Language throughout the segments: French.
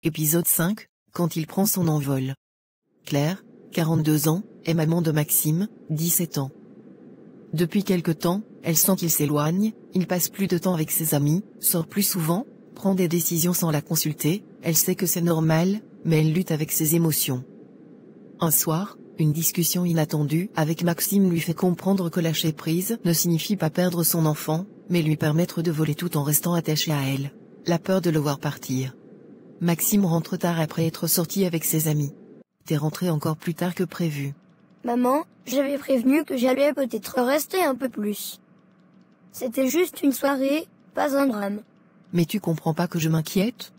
Épisode 5, quand il prend son envol. Claire, 42 ans, est maman de Maxime, 17 ans. Depuis quelque temps, elle sent qu'il s'éloigne, il passe plus de temps avec ses amis, sort plus souvent, prend des décisions sans la consulter, elle sait que c'est normal, mais elle lutte avec ses émotions. Un soir, une discussion inattendue avec Maxime lui fait comprendre que lâcher prise ne signifie pas perdre son enfant, mais lui permettre de voler tout en restant attaché à elle. La peur de le voir partir. Maxime rentre tard après être sorti avec ses amis. T'es rentré encore plus tard que prévu. Maman, j'avais prévenu que j'allais peut-être rester un peu plus. C'était juste une soirée, pas un drame. Mais tu comprends pas que je m'inquiète?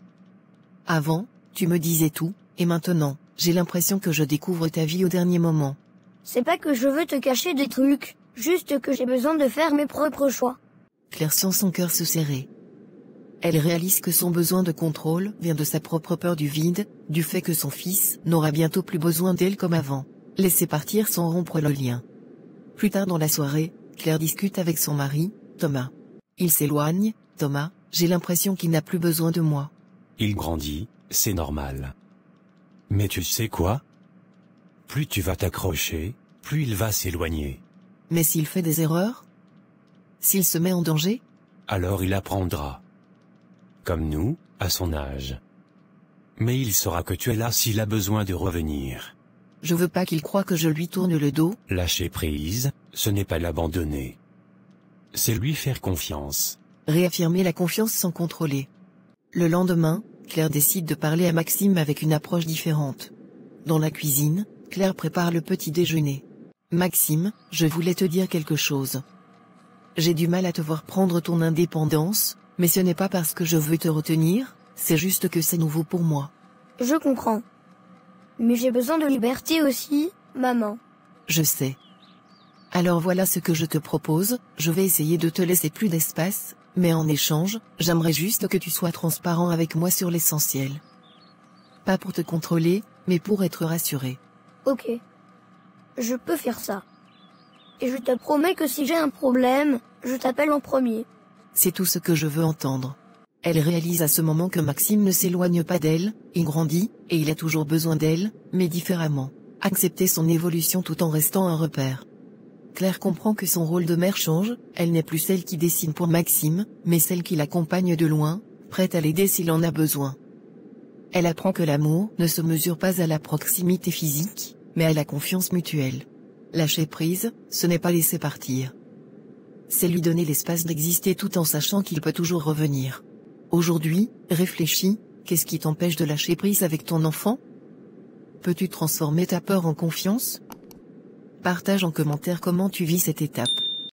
Avant, tu me disais tout, et maintenant, j'ai l'impression que je découvre ta vie au dernier moment. C'est pas que je veux te cacher des trucs, juste que j'ai besoin de faire mes propres choix. Claire sent son cœur se serrer. Elle réalise que son besoin de contrôle vient de sa propre peur du vide, du fait que son fils n'aura bientôt plus besoin d'elle comme avant. Laisser partir sans rompre le lien. Plus tard dans la soirée, Claire discute avec son mari, Thomas. Il s'éloigne, Thomas, j'ai l'impression qu'il n'a plus besoin de moi. Il grandit, c'est normal. Mais tu sais quoi? Plus tu vas t'accrocher, plus il va s'éloigner. Mais s'il fait des erreurs? S'il se met en danger? Alors il apprendra. Comme nous, à son âge. Mais il saura que tu es là s'il a besoin de revenir. Je veux pas qu'il croie que je lui tourne le dos. Lâcher prise, ce n'est pas l'abandonner. C'est lui faire confiance. Réaffirmer la confiance sans contrôler. Le lendemain, Claire décide de parler à Maxime avec une approche différente. Dans la cuisine, Claire prépare le petit déjeuner. Maxime, je voulais te dire quelque chose. J'ai du mal à te voir prendre ton indépendance, mais ce n'est pas parce que je veux te retenir, c'est juste que c'est nouveau pour moi. Je comprends. Mais j'ai besoin de liberté aussi, maman. Je sais. Alors voilà ce que je te propose, je vais essayer de te laisser plus d'espace, mais en échange, j'aimerais juste que tu sois transparent avec moi sur l'essentiel. Pas pour te contrôler, mais pour être rassuré. Ok. Je peux faire ça. Et je te promets que si j'ai un problème, je t'appelle en premier. C'est tout ce que je veux entendre. Elle réalise à ce moment que Maxime ne s'éloigne pas d'elle, il grandit, et il a toujours besoin d'elle, mais différemment. Accepter son évolution tout en restant un repère. Claire comprend que son rôle de mère change, elle n'est plus celle qui dessine pour Maxime, mais celle qui l'accompagne de loin, prête à l'aider s'il en a besoin. Elle apprend que l'amour ne se mesure pas à la proximité physique, mais à la confiance mutuelle. Lâcher prise, ce n'est pas laisser partir. C'est lui donner l'espace d'exister tout en sachant qu'il peut toujours revenir. Aujourd'hui, réfléchis, qu'est-ce qui t'empêche de lâcher prise avec ton enfant? Peux-tu transformer ta peur en confiance? Partage en commentaire comment tu vis cette étape.